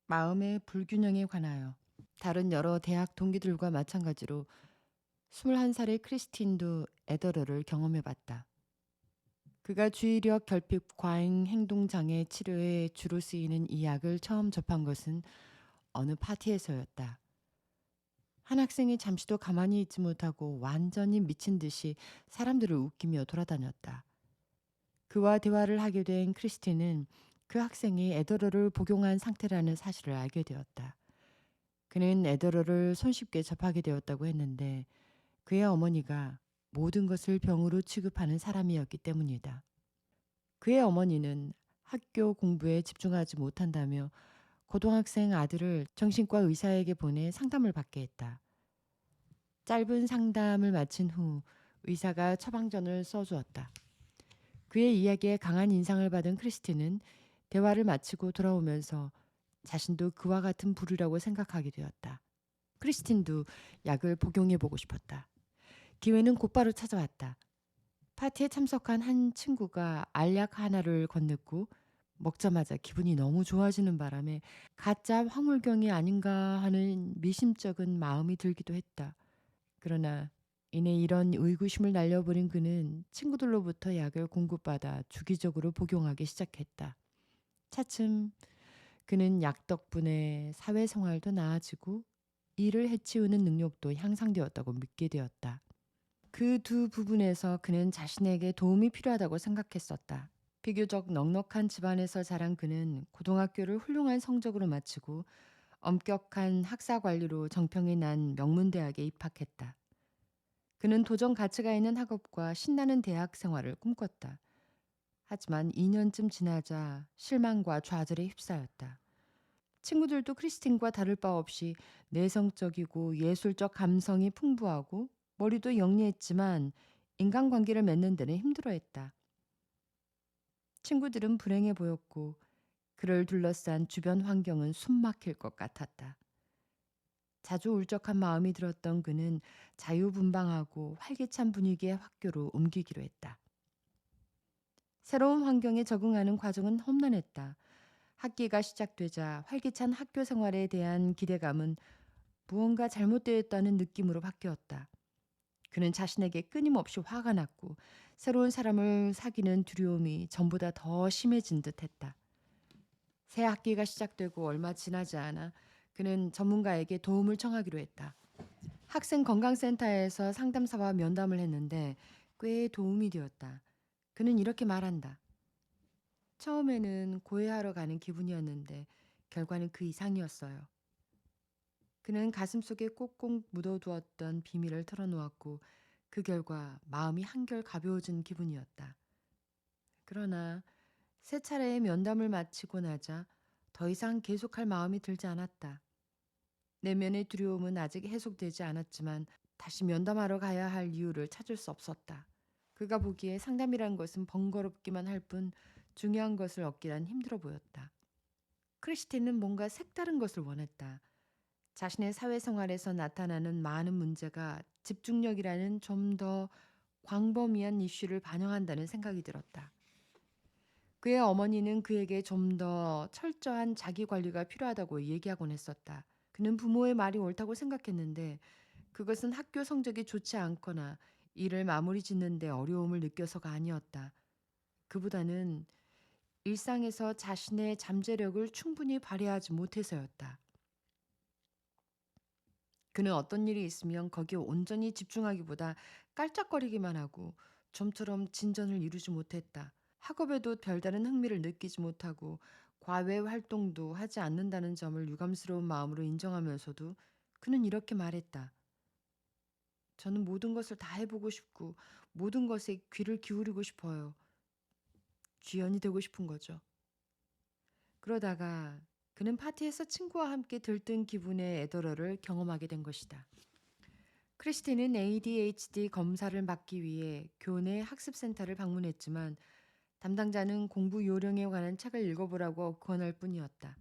마음의 불균형에 관하여. 다른 여러 대학 동기들과 마찬가지로 21살의 크리스틴도 에더러를 경험해봤다. 그가 주의력 결핍 과잉 행동 장애 치료에 주로 쓰이는 이 약을 처음 접한 것은 어느 파티에서였다. 한 학생이 잠시도 가만히 있지 못하고 완전히 미친 듯이 사람들을 웃기며 돌아다녔다. 그와 대화를 하게 된 크리스틴은 그 학생이 에더러를 복용한 상태라는 사실을 알게 되었다. 그는 에더러를 손쉽게 접하게 되었다고 했는데 그의 어머니가 모든 것을 병으로 취급하는 사람이었기 때문이다. 그의 어머니는 학교 공부에 집중하지 못한다며 고등학생 아들을 정신과 의사에게 보내 상담을 받게 했다. 짧은 상담을 마친 후 의사가 처방전을 써주었다. 그의 이야기에 강한 인상을 받은 크리스티는 대화를 마치고 돌아오면서 자신도 그와 같은 부류라고 생각하게 되었다. 크리스틴도 약을 복용해보고 싶었다. 기회는 곧바로 찾아왔다. 파티에 참석한 한 친구가 알약 하나를 건넸고 먹자마자 기분이 너무 좋아지는 바람에 가짜 황홀경이 아닌가 하는 미심쩍은 마음이 들기도 했다. 그러나 이내 이런 의구심을 날려버린 그는 친구들로부터 약을 공급받아 주기적으로 복용하기 시작했다. 차츰 그는 약 덕분에 사회생활도 나아지고 이를 해치우는 능력도 향상되었다고 믿게 되었다. 그 두 부분에서 그는 자신에게 도움이 필요하다고 생각했었다. 비교적 넉넉한 집안에서 자란 그는 고등학교를 훌륭한 성적으로 마치고 엄격한 학사 관리로 정평이 난 명문대학에 입학했다. 그는 도전 가치가 있는 학업과 신나는 대학 생활을 꿈꿨다. 하지만 2년쯤 지나자 실망과 좌절에 휩싸였다. 친구들도 크리스틴과 다를 바 없이 내성적이고 예술적 감성이 풍부하고 머리도 영리했지만 인간관계를 맺는 데는 힘들어했다. 친구들은 불행해 보였고 그를 둘러싼 주변 환경은 숨막힐 것 같았다. 자주 울적한 마음이 들었던 그는 자유분방하고 활기찬 분위기의 학교로 옮기기로 했다. 새로운 환경에 적응하는 과정은 험난했다. 학기가 시작되자 활기찬 학교 생활에 대한 기대감은 무언가 잘못되었다는 느낌으로 바뀌었다. 그는 자신에게 끊임없이 화가 났고 새로운 사람을 사귀는 두려움이 전보다 더 심해진 듯했다. 새 학기가 시작되고 얼마 지나지 않아 그는 전문가에게 도움을 청하기로 했다. 학생 건강센터에서 상담사와 면담을 했는데 꽤 도움이 되었다. 그는 이렇게 말한다. 처음에는 고해하러 가는 기분이었는데 결과는 그 이상이었어요. 그는 가슴속에 꼭꼭 묻어두었던 비밀을 털어놓았고 그 결과 마음이 한결 가벼워진 기분이었다. 그러나 세 차례의 면담을 마치고 나자 더 이상 계속할 마음이 들지 않았다. 내면의 두려움은 아직 해소되지 않았지만 다시 면담하러 가야 할 이유를 찾을 수 없었다. 그가 보기에 상담이란 것은 번거롭기만 할 뿐 중요한 것을 얻기란 힘들어 보였다. 크리스틴은 뭔가 색다른 것을 원했다. 자신의 사회생활에서 나타나는 많은 문제가 집중력이라는 좀 더 광범위한 이슈를 반영한다는 생각이 들었다. 그의 어머니는 그에게 좀 더 철저한 자기 관리가 필요하다고 얘기하곤 했었다. 그는 부모의 말이 옳다고 생각했는데 그것은 학교 성적이 좋지 않거나 일을 마무리 짓는 데 어려움을 느껴서가 아니었다. 그보다는 일상에서 자신의 잠재력을 충분히 발휘하지 못해서였다. 그는 어떤 일이 있으면 거기에 온전히 집중하기보다 깔짝거리기만 하고 좀처럼 진전을 이루지 못했다. 학업에도 별다른 흥미를 느끼지 못하고 과외 활동도 하지 않는다는 점을 유감스러운 마음으로 인정하면서도 그는 이렇게 말했다. 저는 모든 것을 다 해보고 싶고 모든 것에 귀를 기울이고 싶어요. 쥐연이 되고 싶은 거죠. 그러다가 그는 파티에서 친구와 함께 들뜬 기분의 에더러를 경험하게 된 것이다. 크리스티는 ADHD 검사를 받기 위해 교내 학습센터를 방문했지만 담당자는 공부 요령에 관한 책을 읽어보라고 권할 뿐이었다.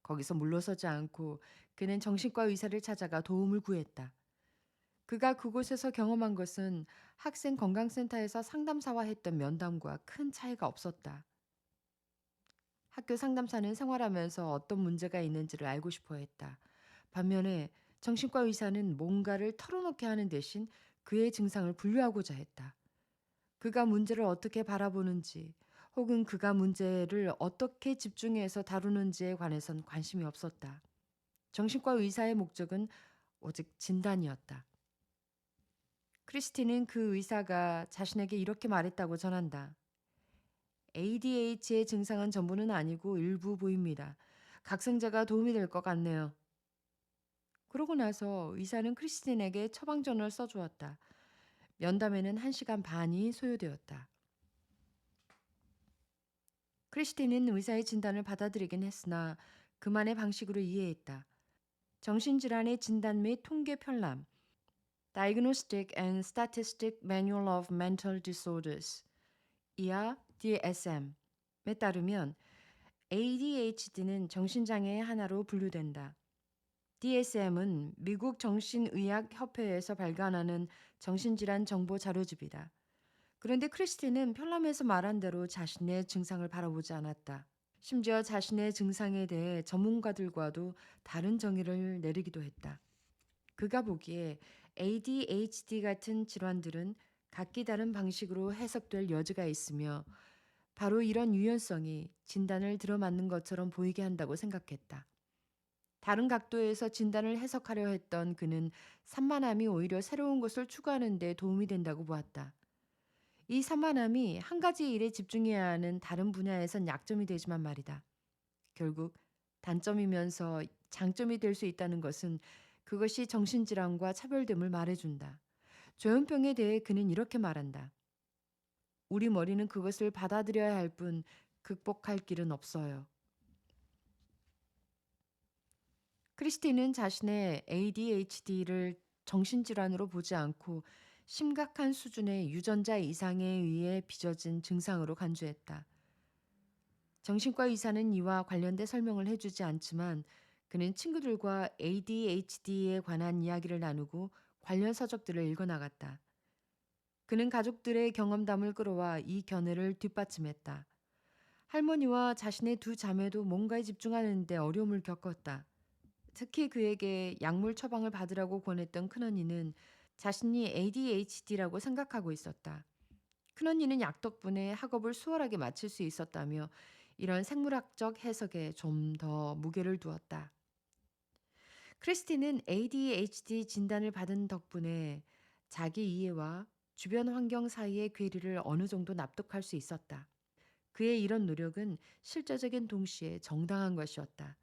거기서 물러서지 않고 그는 정신과 의사를 찾아가 도움을 구했다. 그가 그곳에서 경험한 것은 학생 건강센터에서 상담사와 했던 면담과 큰 차이가 없었다. 학교 상담사는 생활하면서 어떤 문제가 있는지를 알고 싶어 했다. 반면에 정신과 의사는 뭔가를 털어놓게 하는 대신 그의 증상을 분류하고자 했다. 그가 문제를 어떻게 바라보는지 혹은 그가 문제를 어떻게 집중해서 다루는지에 관해선 관심이 없었다. 정신과 의사의 목적은 오직 진단이었다. 크리스티는 그 의사가 자신에게 이렇게 말했다고 전한다. ADH의 증상은 전부는 아니고 일부 보입니다. 각성제가 도움이 될 것 같네요. 그러고 나서 의사는 크리스틴에게 처방전을 써주었다. 면담에는 1시간 반이 소요되었다. 크리스틴은 의사의 진단을 받아들이긴 했으나 그만의 방식으로 이해했다. 정신질환의 진단 및 통계 편람, Diagnostic and Statistic Manual of Mental Disorders, 이하 DSM에 따르면 ADHD는 정신장애의 하나로 분류된다. DSM은 미국 정신의학협회에서 발간하는 정신질환 정보 자료집이다. 그런데 크리스티는 편람에서 말한 대로 자신의 증상을 바라보지 않았다. 심지어 자신의 증상에 대해 전문가들과도 다른 정의를 내리기도 했다. 그가 보기에 ADHD 같은 질환들은 각기 다른 방식으로 해석될 여지가 있으며 바로 이런 유연성이 진단을 들어맞는 것처럼 보이게 한다고 생각했다. 다른 각도에서 진단을 해석하려 했던 그는 산만함이 오히려 새로운 것을 추구하는 데 도움이 된다고 보았다. 이 산만함이 한 가지 일에 집중해야 하는 다른 분야에선 약점이 되지만 말이다. 결국 단점이면서 장점이 될 수 있다는 것은 그것이 정신질환과 차별됨을 말해준다. 조현병에 대해 그는 이렇게 말한다. 우리 머리는 그것을 받아들여야 할 뿐 극복할 길은 없어요. 크리스티는 자신의 ADHD를 정신질환으로 보지 않고 심각한 수준의 유전자 이상에 의해 빚어진 증상으로 간주했다. 정신과 의사는 이와 관련된 설명을 해주지 않지만 그는 친구들과 ADHD에 관한 이야기를 나누고 관련 서적들을 읽어나갔다. 그는 가족들의 경험담을 끌어와 이 견해를 뒷받침했다. 할머니와 자신의 두 자매도 뭔가에 집중하는 데 어려움을 겪었다. 특히 그에게 약물 처방을 받으라고 권했던 큰언니는 자신이 ADHD라고 생각하고 있었다. 큰언니는 약 덕분에 학업을 수월하게 마칠 수 있었다며 이런 생물학적 해석에 좀 더 무게를 두었다. 크리스티는 ADHD 진단을 받은 덕분에 자기 이해와 주변 환경 사이의 괴리를 어느 정도 납득할 수 있었다. 그의 이런 노력은 실제적인 동시에 정당한 것이었다.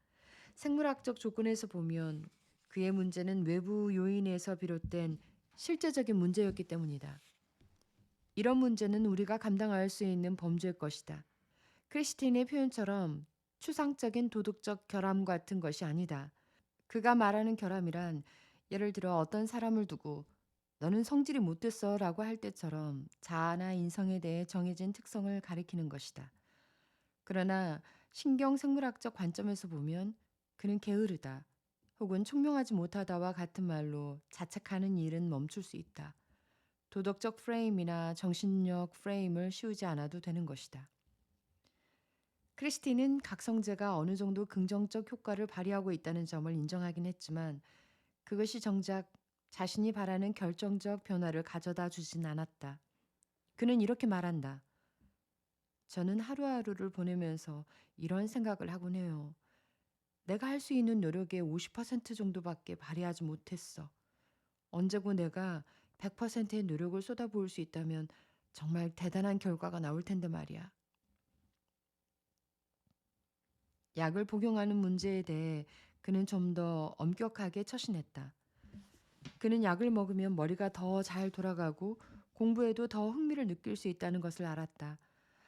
생물학적 조건에서 보면 그의 문제는 외부 요인에서 비롯된 실제적인 문제였기 때문이다. 이런 문제는 우리가 감당할 수 있는 범죄일 것이다. 크리스틴의 표현처럼 추상적인 도덕적 결함 같은 것이 아니다. 그가 말하는 결함이란 예를 들어 어떤 사람을 두고 너는 성질이 못됐어 라고 할 때처럼 자아나 인성에 대해 정해진 특성을 가리키는 것이다. 그러나 신경생물학적 관점에서 보면 그는 게으르다 혹은 총명하지 못하다와 같은 말로 자책하는 일은 멈출 수 있다. 도덕적 프레임이나 정신력 프레임을 씌우지 않아도 되는 것이다. 크리스티는 각성제가 어느 정도 긍정적 효과를 발휘하고 있다는 점을 인정하긴 했지만 그것이 정작 자신이 바라는 결정적 변화를 가져다 주진 않았다. 그는 이렇게 말한다. 저는 하루하루를 보내면서 이런 생각을 하곤 해요. 내가 할 수 있는 노력의 50% 정도밖에 발휘하지 못했어. 언제고 내가 100%의 노력을 쏟아부을 수 있다면 정말 대단한 결과가 나올 텐데 말이야. 약을 복용하는 문제에 대해 그는 좀 더 엄격하게 처신했다. 그는 약을 먹으면 머리가 더 잘 돌아가고 공부에도 더 흥미를 느낄 수 있다는 것을 알았다.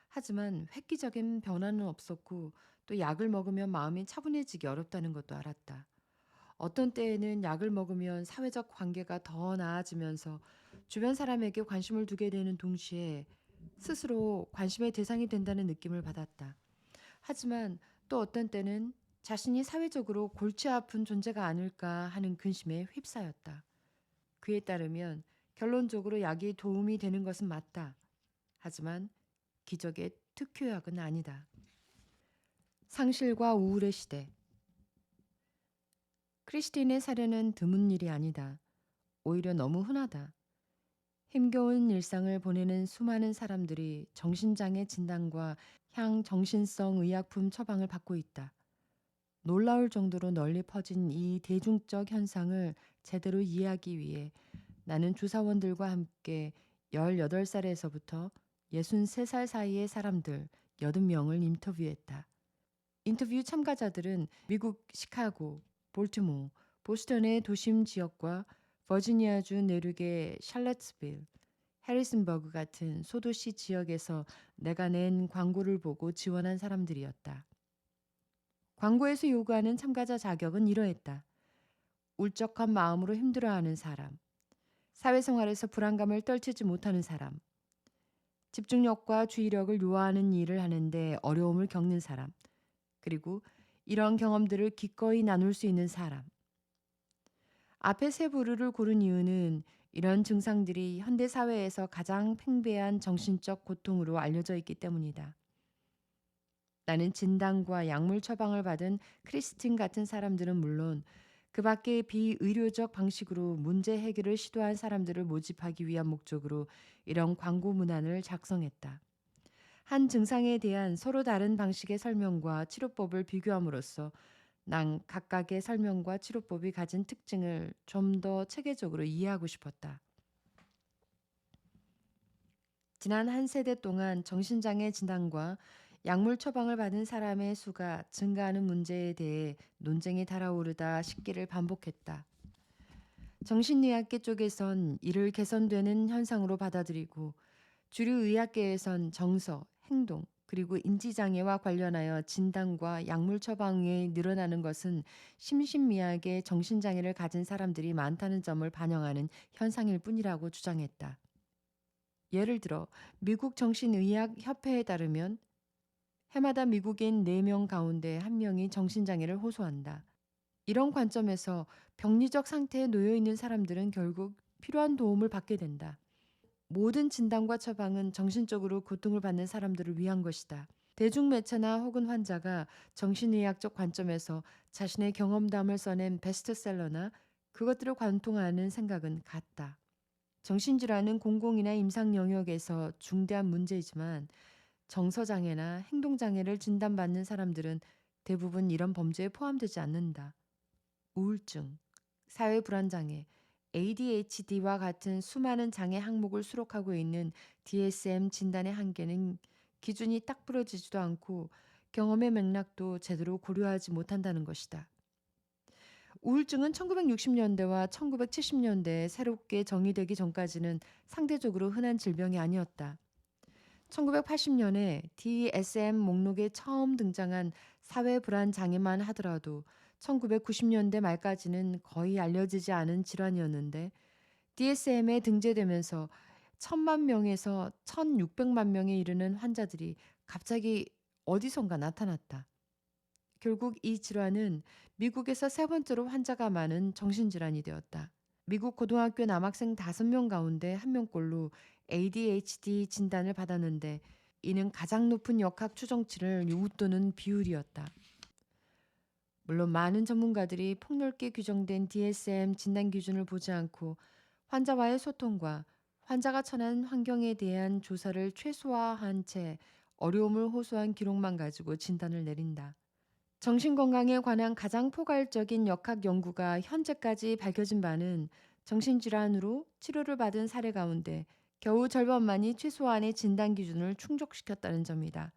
하지만 획기적인 변화는 없었고 또 약을 먹으면 마음이 차분해지기 어렵다는 것도 알았다. 어떤 때에는 약을 먹으면 사회적 관계가 더 나아지면서 주변 사람에게 관심을 두게 되는 동시에 스스로 관심의 대상이 된다는 느낌을 받았다. 하지만 또 어떤 때는 자신이 사회적으로 골치 아픈 존재가 아닐까 하는 근심에 휩싸였다. 그에 따르면 결론적으로 약이 도움이 되는 것은 맞다. 하지만 기적의 특효약은 아니다. 상실과 우울의 시대. 크리스틴의 사례는 드문 일이 아니다. 오히려 너무 흔하다. 힘겨운 일상을 보내는 수많은 사람들이 정신장애 진단과 향정신성 의약품 처방을 받고 있다. 놀라울 정도로 널리 퍼진 이 대중적 현상을 제대로 이해하기 위해 나는 주사원들과 함께 18살에서부터 63살 사이의 사람들 80명을 인터뷰했다. 인터뷰 참가자들은 미국 시카고, 볼티모어, 보스턴의 도심 지역과 버지니아주 내륙의 샬럿스빌, 해리슨버그 같은 소도시 지역에서 내가 낸 광고를 보고 지원한 사람들이었다. 광고에서 요구하는 참가자 자격은 이러했다. 울적한 마음으로 힘들어하는 사람, 사회생활에서 불안감을 떨치지 못하는 사람, 집중력과 주의력을 요하는 일을 하는데 어려움을 겪는 사람, 그리고 이런 경험들을 기꺼이 나눌 수 있는 사람. 앞에 세 부류를 고른 이유는 이런 증상들이 현대 사회에서 가장 팽배한 정신적 고통으로 알려져 있기 때문이다. 나는 진단과 약물 처방을 받은 크리스틴 같은 사람들은 물론 그 밖의 비의료적 방식으로 문제 해결을 시도한 사람들을 모집하기 위한 목적으로 이런 광고 문안을 작성했다. 한 증상에 대한 서로 다른 방식의 설명과 치료법을 비교함으로써 난 각각의 설명과 치료법이 가진 특징을 좀 더 체계적으로 이해하고 싶었다. 지난 한 세대 동안 정신장애 진단과 약물 처방을 받은 사람의 수가 증가하는 문제에 대해 논쟁이 달아오르다 식기를 반복했다. 정신의학계 쪽에선 이를 개선되는 현상으로 받아들이고 주류 의학계에선 정서, 행동, 그리고 인지장애와 관련하여 진단과 약물 처방이 늘어나는 것은 심신미약의 정신장애를 가진 사람들이 많다는 점을 반영하는 현상일 뿐이라고 주장했다. 예를 들어 미국 정신의학협회에 따르면 해마다 미국인 4명 가운데 1명이 정신장애를 호소한다. 이런 관점에서 병리적 상태에 놓여 있는 사람들은 결국 필요한 도움을 받게 된다. 모든 진단과 처방은 정신적으로 고통을 받는 사람들을 위한 것이다. 대중매체나 혹은 환자가 정신의학적 관점에서 자신의 경험담을 써낸 베스트셀러나 그것들을 관통하는 생각은 같다. 정신질환은 공공이나 임상 영역에서 중대한 문제이지만 정서장애나 행동장애를 진단받는 사람들은 대부분 이런 범죄에 포함되지 않는다. 우울증, 사회불안장애, ADHD와 같은 수많은 장애 항목을 수록하고 있는 DSM 진단의 한계는 기준이 딱 부러지지도 않고 경험의 맥락도 제대로 고려하지 못한다는 것이다. 우울증은 1960년대와 1970년대에 새롭게 정의되기 전까지는 상대적으로 흔한 질병이 아니었다. 1980년에 DSM 목록에 처음 등장한 사회불안 장애만 하더라도 1990년대 말까지는 거의 알려지지 않은 질환이었는데 DSM에 등재되면서 1000만 명에서 1600만 명에 이르는 환자들이 갑자기 어디선가 나타났다. 결국 이 질환은 미국에서 세 번째로 환자가 많은 정신질환이 되었다. 미국 고등학교 남학생 5명 가운데 1명꼴로 ADHD 진단을 받았는데 이는 가장 높은 역학 추정치를 웃도는 비율이었다. 물론 많은 전문가들이 폭넓게 규정된 DSM 진단 기준을 보지 않고 환자와의 소통과 환자가 처한 환경에 대한 조사를 최소화한 채 어려움을 호소한 기록만 가지고 진단을 내린다. 정신건강에 관한 가장 포괄적인 역학 연구가 현재까지 밝혀진 바는 정신질환으로 치료를 받은 사례 가운데 겨우 절반만이 최소한의 진단 기준을 충족시켰다는 점이다.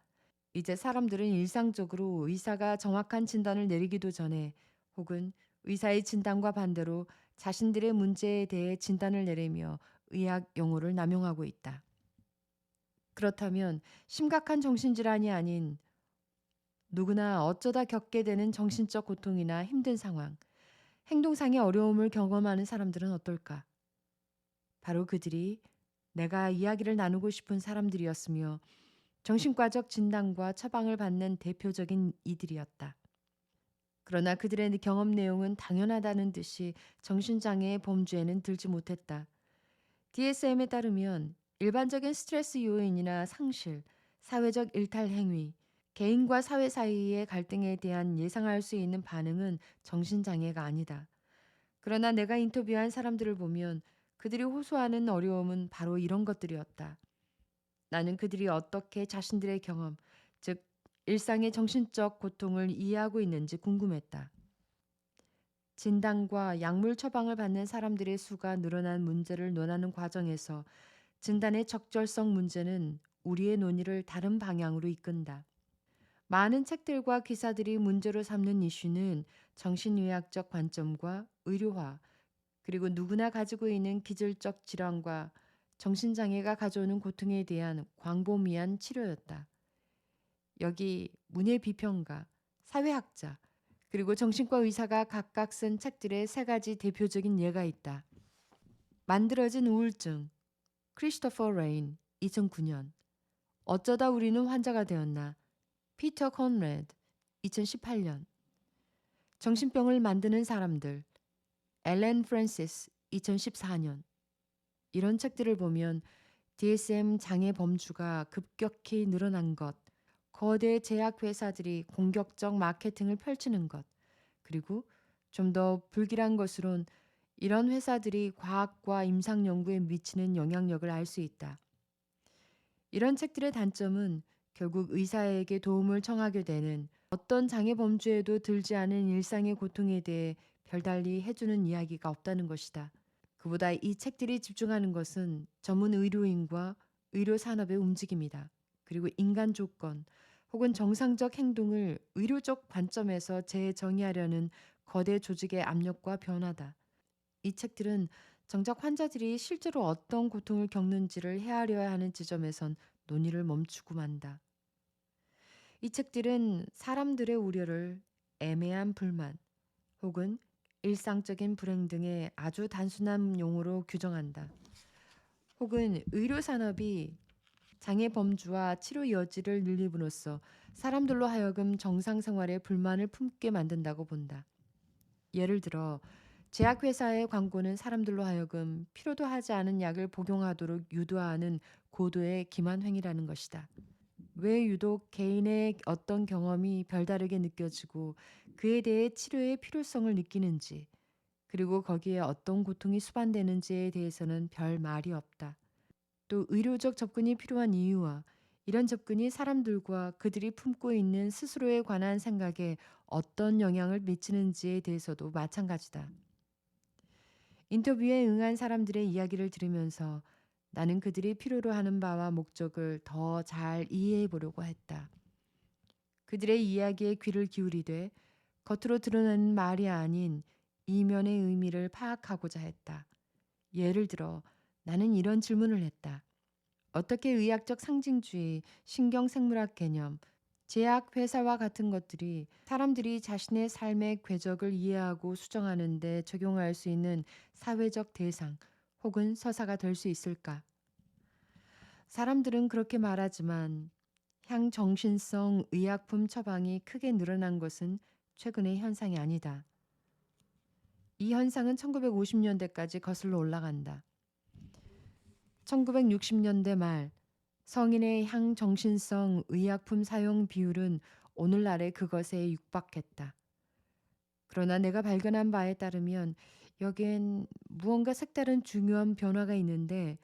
이제 사람들은 일상적으로 의사가 정확한 진단을 내리기도 전에 혹은 의사의 진단과 반대로 자신들의 문제에 대해 진단을 내리며 의학 용어를 남용하고 있다. 그렇다면 심각한 정신질환이 아닌 누구나 어쩌다 겪게 되는 정신적 고통이나 힘든 상황, 행동상의 어려움을 경험하는 사람들은 어떨까? 바로 그들이 내가 이야기를 나누고 싶은 사람들이었으며 정신과적 진단과 처방을 받는 대표적인 이들이었다. 그러나 그들의 경험 내용은 당연하다는 듯이 정신장애의 범주에는 들지 못했다. DSM에 따르면 일반적인 스트레스 요인이나 상실, 사회적 일탈 행위, 개인과 사회 사이의 갈등에 대한 예상할 수 있는 반응은 정신장애가 아니다. 그러나 내가 인터뷰한 사람들을 보면 그들이 호소하는 어려움은 바로 이런 것들이었다. 나는 그들이 어떻게 자신들의 경험, 즉 일상의 정신적 고통을 이해하고 있는지 궁금했다. 진단과 약물 처방을 받는 사람들의 수가 늘어난 문제를 논하는 과정에서 진단의 적절성 문제는 우리의 논의를 다른 방향으로 이끈다. 많은 책들과 기사들이 문제로 삼는 이슈는 정신의학적 관점과 의료화, 그리고 누구나 가지고 있는 기질적 질환과 정신장애가 가져오는 고통에 대한 광범위한 치료였다. 여기 문예 비평가, 사회학자, 그리고 정신과 의사가 각각 쓴 책들의 세 가지 대표적인 예가 있다. 만들어진 우울증, 크리스토퍼 레인, 2009년. 어쩌다 우리는 환자가 되었나, 피터 콘레드, 2018년. 정신병을 만드는 사람들, 엘렌 프랜시스, 2014년. 이런 책들을 보면 DSM 장애 범주가 급격히 늘어난 것, 거대 제약 회사들이 공격적 마케팅을 펼치는 것, 그리고 좀 더 불길한 것으론 이런 회사들이 과학과 임상 연구에 미치는 영향력을 알 수 있다. 이런 책들의 단점은 결국 의사에게 도움을 청하게 되는 어떤 장애 범주에도 들지 않은 일상의 고통에 대해 별달리 해주는 이야기가 없다는 것이다. 그보다 이 책들이 집중하는 것은 전문 의료인과 의료 산업의 움직임이다. 그리고 인간 조건 혹은 정상적 행동을 의료적 관점에서 재정의하려는 거대 조직의 압력과 변화다. 이 책들은 정작 환자들이 실제로 어떤 고통을 겪는지를 헤아려야 하는 지점에선 논의를 멈추고 만다. 이 책들은 사람들의 우려를 애매한 불만 혹은 일상적인 불행 등의 아주 단순한 용어로 규정한다. 혹은 의료 산업이 장애 범주와 치료 여지를 늘림으로써 사람들로 하여금 정상 생활에 불만을 품게 만든다고 본다. 예를 들어 제약회사의 광고는 사람들로 하여금 필요도 하지 않은 약을 복용하도록 유도하는 고도의 기만행위라는 것이다. 왜 유독 개인의 어떤 경험이 별다르게 느껴지고 그에 대해 치료의 필요성을 느끼는지, 그리고 거기에 어떤 고통이 수반되는지에 대해서는 별 말이 없다. 또 의료적 접근이 필요한 이유와 이런 접근이 사람들과 그들이 품고 있는 스스로에 관한 생각에 어떤 영향을 미치는지에 대해서도 마찬가지다. 인터뷰에 응한 사람들의 이야기를 들으면서 나는 그들이 필요로 하는 바와 목적을 더 잘 이해해 보려고 했다. 그들의 이야기에 귀를 기울이되 겉으로 드러나는 말이 아닌 이면의 의미를 파악하고자 했다. 예를 들어 나는 이런 질문을 했다. 어떻게 의학적 상징주의, 신경생물학 개념, 제약 회사와 같은 것들이 사람들이 자신의 삶의 궤적을 이해하고 수정하는 데 적용할 수 있는 사회적 대상 혹은 서사가 될 수 있을까? 사람들은 그렇게 말하지만 향정신성 의약품 처방이 크게 늘어난 것은 최근의 현상이 아니다. 이 현상은 1950년대까지 거슬러 올라간다. 1960년대 말 성인의 향정신성 의약품 사용 비율은 오늘날의 그것에 육박했다. 그러나 내가 발견한 바에 따르면 여기엔 무언가 색다른 중요한 변화가 있는데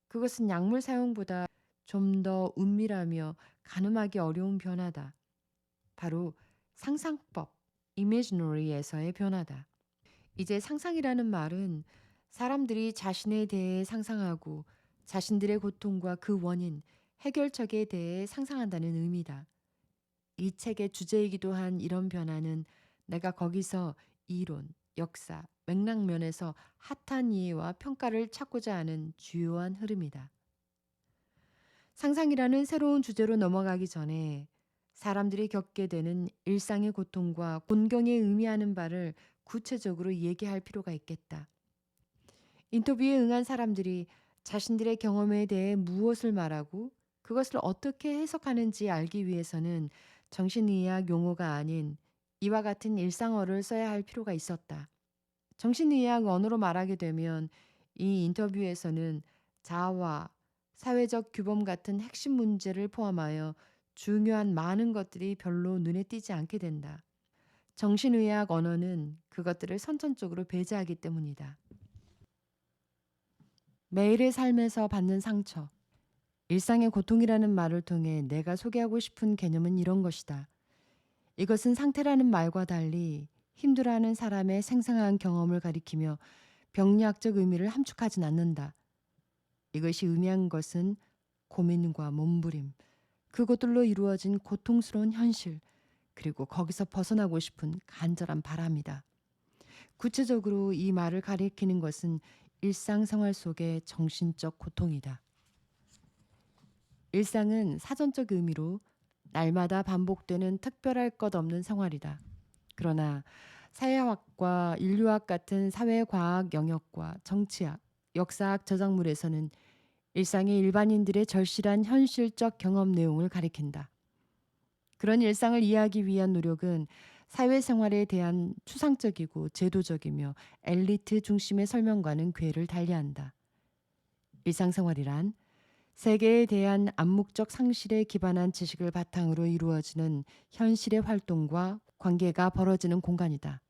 그것은 약물 사용보다 좀 더 은밀하며 가늠하기 어려운 변화다. 바로 상상법, imaginary에서의 변화다. 이제 상상이라는 말은 사람들이 자신에 대해 상상하고 자신들의 고통과 그 원인, 해결책에 대해 상상한다는 의미다. 이 책의 주제이기도 한 이런 변화는 내가 거기서 이론, 역사, 맥락면에서 핫한 이해와 평가를 찾고자 하는 주요한 흐름이다. 상상이라는 새로운 주제로 넘어가기 전에 사람들이 겪게 되는 일상의 고통과 곤경에 의미하는 바를 구체적으로 얘기할 필요가 있겠다. 인터뷰에 응한 사람들이 자신들의 경험에 대해 무엇을 말하고 그것을 어떻게 해석하는지 알기 위해서는 정신의학 용어가 아닌 이와 같은 일상어를 써야 할 필요가 있었다. 정신의학 언어로 말하게 되면 이 인터뷰에서는 자아와 사회적 규범 같은 핵심 문제를 포함하여 중요한 많은 것들이 별로 눈에 띄지 않게 된다. 정신의학 언어는 그것들을 선천적으로 배제하기 때문이다. 매일의 삶에서 받는 상처. 일상의 고통이라는 말을 통해 내가 소개하고 싶은 개념은 이런 것이다. 이것은 상태라는 말과 달리 힘들어하는 사람의 생생한 경험을 가리키며 병리학적 의미를 함축하진 않는다. 이것이 의미한 것은 고민과 몸부림, 그것들로 이루어진 고통스러운 현실, 그리고 거기서 벗어나고 싶은 간절한 바람이다. 구체적으로 이 말을 가리키는 것은 일상생활 속의 정신적 고통이다. 일상은 사전적 의미로 날마다 반복되는 특별할 것 없는 생활이다. 그러나 사회학과 인류학 같은 사회과학 영역과 정치학, 역사학 저작물에서는 일상이 일반인들의 절실한 현실적 경험 내용을 가리킨다. 그런 일상을 이해하기 위한 노력은 사회생활에 대한 추상적이고 제도적이며 엘리트 중심의 설명과는 궤를 달리한다. 일상생활이란 세계에 대한 암묵적 상실에 기반한 지식을 바탕으로 이루어지는 현실의 활동과 관계가 벌어지는 공간이다.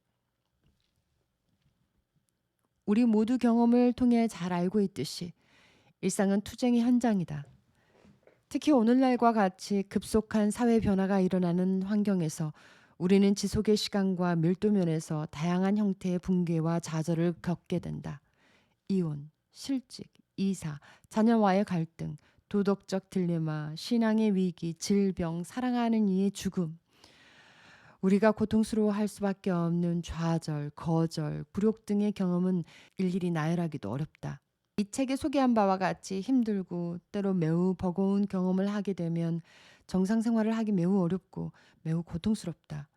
우리 모두 경험을 통해 잘 알고 있듯이 일상은 투쟁의 현장이다. 특히 오늘날과 같이 급속한 사회 변화가 일어나는 환경에서 우리는 지속의 시간과 밀도면에서 다양한 형태의 붕괴와 좌절을 겪게 된다. 이혼, 실직, 이사, 자녀와의 갈등, 도덕적 딜레마, 신앙의 위기, 질병, 사랑하는 이의 죽음. 우리가 고통스러워할 수밖에 없는 좌절, 거절, 굴욕 등의 경험은 일일이 나열하기도 어렵다. 이 책에 소개한 바와 같이 힘들고 때로 매우 버거운 경험을 하게 되면 정상 생활을 하기 매우 어렵고 매우 고통스럽다.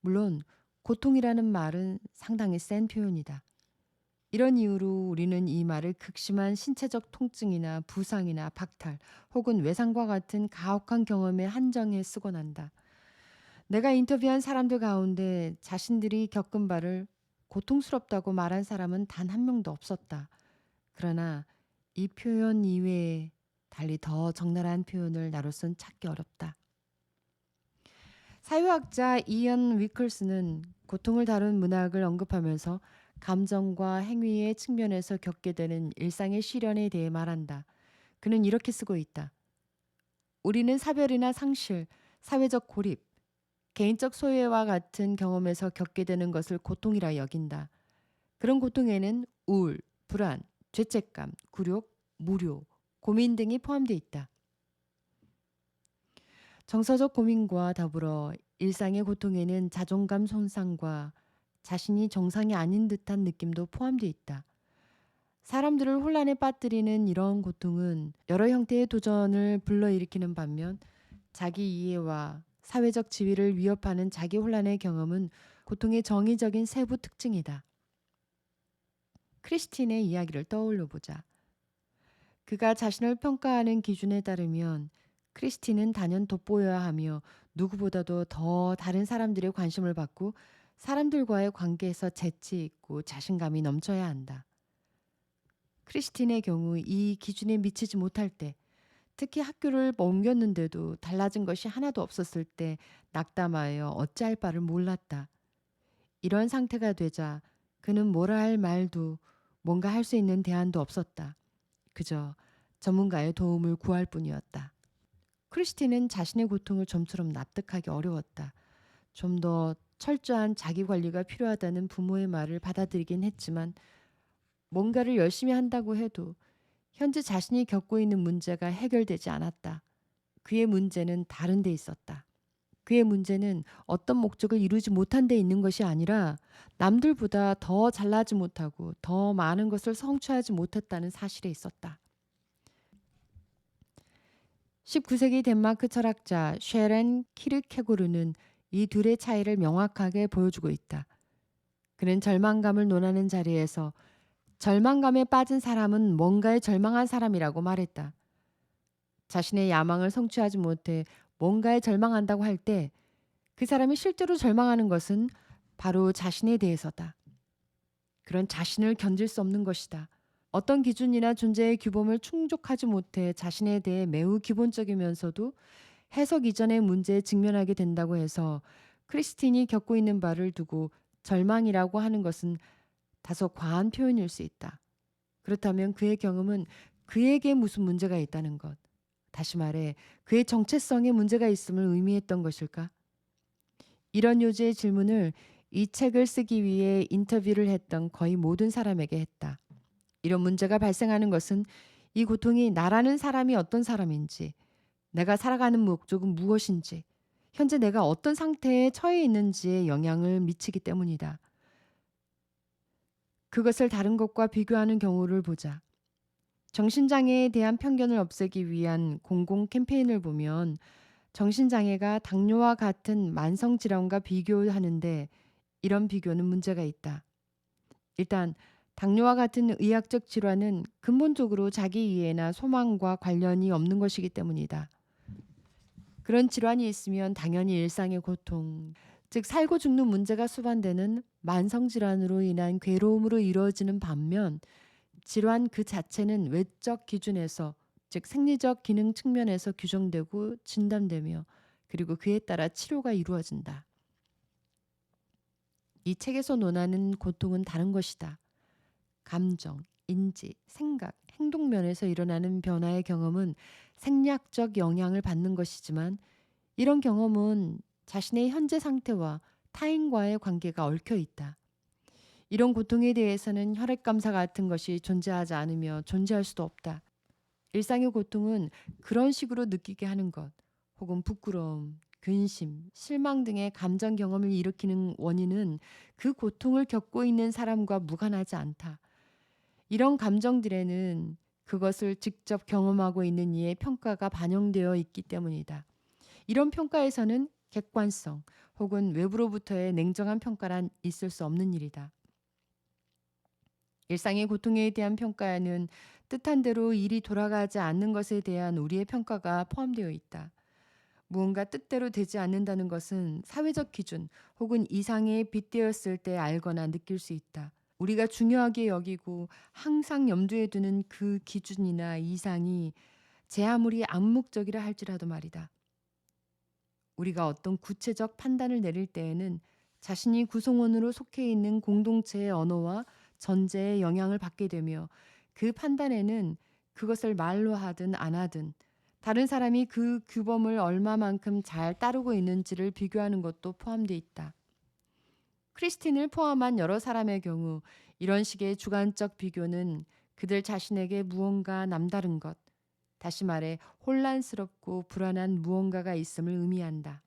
물론 고통이라는 말은 상당히 센 표현이다. 이런 이유로 우리는 이 말을 극심한 신체적 통증이나 부상이나 박탈 혹은 외상과 같은 가혹한 경험에 한정해 쓰곤 한다. 내가 인터뷰한 사람들 가운데 자신들이 겪은 바를 고통스럽다고 말한 사람은 단 한 명도 없었다. 그러나 이 표현 이외에 달리 더 적나라한 표현을 나로선 찾기 어렵다. 사회학자 이언 위클스는 고통을 다룬 문학을 언급하면서 감정과 행위의 측면에서 겪게 되는 일상의 시련에 대해 말한다. 그는 이렇게 쓰고 있다. 우리는 사별이나 상실, 사회적 고립, 개인적 소외와 같은 경험에서 겪게 되는 것을 고통이라 여긴다. 그런 고통에는 우울, 불안, 죄책감, 굴욕, 무료, 고민 등이 포함되어 있다. 정서적 고민과 더불어 일상의 고통에는 자존감 손상과 자신이 정상이 아닌 듯한 느낌도 포함되어 있다. 사람들을 혼란에 빠뜨리는 이런 고통은 여러 형태의 도전을 불러일으키는 반면 자기 이해와 사회적 지위를 위협하는 자기 혼란의 경험은 고통의 정의적인 세부 특징이다. 크리스틴의 이야기를 떠올려 보자. 그가 자신을 평가하는 기준에 따르면 크리스틴은 단연 돋보여야 하며 누구보다도 더 다른 사람들의 관심을 받고 사람들과의 관계에서 재치 있고 자신감이 넘쳐야 한다. 크리스틴의 경우 이 기준에 미치지 못할 때, 특히 학교를 옮겼는데도 달라진 것이 하나도 없었을 때 낙담하여 어찌할 바를 몰랐다. 이런 상태가 되자 그는 뭐라 할 말도 뭔가 할 수 있는 대안도 없었다. 그저 전문가의 도움을 구할 뿐이었다. 크리스틴은 자신의 고통을 좀처럼 납득하기 어려웠다. 좀 더 철저한 자기 관리가 필요하다는 부모의 말을 받아들이긴 했지만 뭔가를 열심히 한다고 해도 현재 자신이 겪고 있는 문제가 해결되지 않았다. 그의 문제는 다른 데 있었다. 그의 문제는 어떤 목적을 이루지 못한 데 있는 것이 아니라 남들보다 더 잘나지 못하고 더 많은 것을 성취하지 못했다는 사실에 있었다. 19세기 덴마크 철학자 쉐렌 키르케고르는 이 둘의 차이를 명확하게 보여주고 있다. 그는 절망감을 논하는 자리에서 절망감에 빠진 사람은 뭔가에 절망한 사람이라고 말했다. 자신의 야망을 성취하지 못해 뭔가에 절망한다고 할 때 그 사람이 실제로 절망하는 것은 바로 자신에 대해서다. 그런 자신을 견딜 수 없는 것이다. 어떤 기준이나 존재의 규범을 충족하지 못해 자신에 대해 매우 기본적이면서도 해석 이전의 문제에 직면하게 된다고 해서 크리스틴이 겪고 있는 바를 두고 절망이라고 하는 것은 다소 과한 표현일 수 있다. 그렇다면 그의 경험은 그에게 무슨 문제가 있다는 것, 다시 말해 그의 정체성에 문제가 있음을 의미했던 것일까? 이런 요지의 질문을 이 책을 쓰기 위해 인터뷰를 했던 거의 모든 사람에게 했다. 이런 문제가 발생하는 것은 이 고통이 나라는 사람이 어떤 사람인지, 내가 살아가는 목적은 무엇인지, 현재 내가 어떤 상태에 처해 있는지에 영향을 미치기 때문이다. 그것을 다른 것과 비교하는 경우를 보자. 정신장애에 대한 편견을 없애기 위한 공공 캠페인을 보면 정신장애가 당뇨와 같은 만성질환과 비교하는데 이런 비교는 문제가 있다. 일단 당뇨와 같은 의학적 질환은 근본적으로 자기 이해나 소망과 관련이 없는 것이기 때문이다. 그런 질환이 있으면 당연히 일상의 고통, 즉 살고 죽는 문제가 수반되는 만성질환으로 인한 괴로움으로 이루어지는 반면 질환 그 자체는 외적 기준에서 즉 생리적 기능 측면에서 규정되고 진단되며 그리고 그에 따라 치료가 이루어진다. 이 책에서 논하는 고통은 다른 것이다. 감정, 인지, 생각, 행동 면에서 일어나는 변화의 경험은 생략적 영향을 받는 것이지만 이런 경험은 자신의 현재 상태와 타인과의 관계가 얽혀 있다. 이런 고통에 대해서는 혈액감사 같은 것이 존재하지 않으며 존재할 수도 없다. 일상의 고통은 그런 식으로 느끼게 하는 것, 혹은 부끄러움, 근심, 실망 등의 감정 경험을 일으키는 원인은 그 고통을 겪고 있는 사람과 무관하지 않다. 이런 감정들에는 그것을 직접 경험하고 있는 이의 평가가 반영되어 있기 때문이다. 이런 평가에서는 객관성 혹은 외부로부터의 냉정한 평가란 있을 수 없는 일이다. 일상의 고통에 대한 평가에는 뜻한 대로 일이 돌아가지 않는 것에 대한 우리의 평가가 포함되어 있다. 무언가 뜻대로 되지 않는다는 것은 사회적 기준 혹은 이상에 빗대었을 때 알거나 느낄 수 있다. 우리가 중요하게 여기고 항상 염두에 두는 그 기준이나 이상이 제 아무리 암묵적이라 할지라도 말이다. 우리가 어떤 구체적 판단을 내릴 때에는 자신이 구성원으로 속해 있는 공동체의 언어와 전제에 영향을 받게 되며 그 판단에는 그것을 말로 하든 안 하든 다른 사람이 그 규범을 얼마만큼 잘 따르고 있는지를 비교하는 것도 포함되어 있다. 크리스틴을 포함한 여러 사람의 경우 이런 식의 주관적 비교는 그들 자신에게 무언가 남다른 것, 다시 말해 혼란스럽고 불안한 무언가가 있음을 의미한다.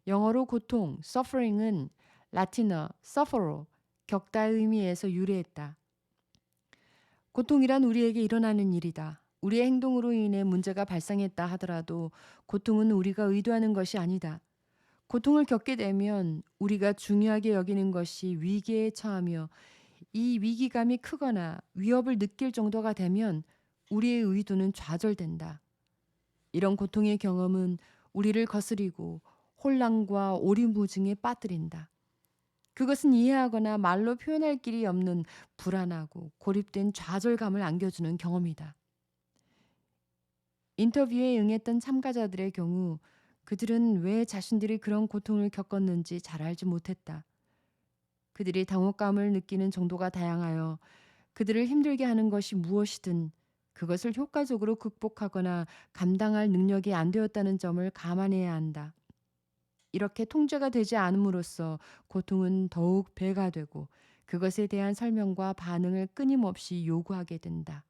영어로 고통, suffering은 라틴어 suffer로, 겪다의 의미에서 유래했다. 고통이란 우리에게 일어나는 일이다. 우리의 행동으로 인해 문제가 발생했다 하더라도 고통은 우리가 의도하는 것이 아니다. 고통을 겪게 되면 우리가 중요하게 여기는 것이 위기에 처하며 이 위기감이 크거나 위협을 느낄 정도가 되면 우리의 의도는 좌절된다. 이런 고통의 경험은 우리를 거스리고 혼란과 오리무중에 빠뜨린다. 그것은 이해하거나 말로 표현할 길이 없는 불안하고 고립된 좌절감을 안겨주는 경험이다. 인터뷰에 응했던 참가자들의 경우 그들은 왜 자신들이 그런 고통을 겪었는지 잘 알지 못했다. 그들이 당혹감을 느끼는 정도가 다양하여 그들을 힘들게 하는 것이 무엇이든 그것을 효과적으로 극복하거나 감당할 능력이 안 되었다는 점을 감안해야 한다. 이렇게 통제가 되지 않음으로써 고통은 더욱 배가 되고 그것에 대한 설명과 반응을 끊임없이 요구하게 된다.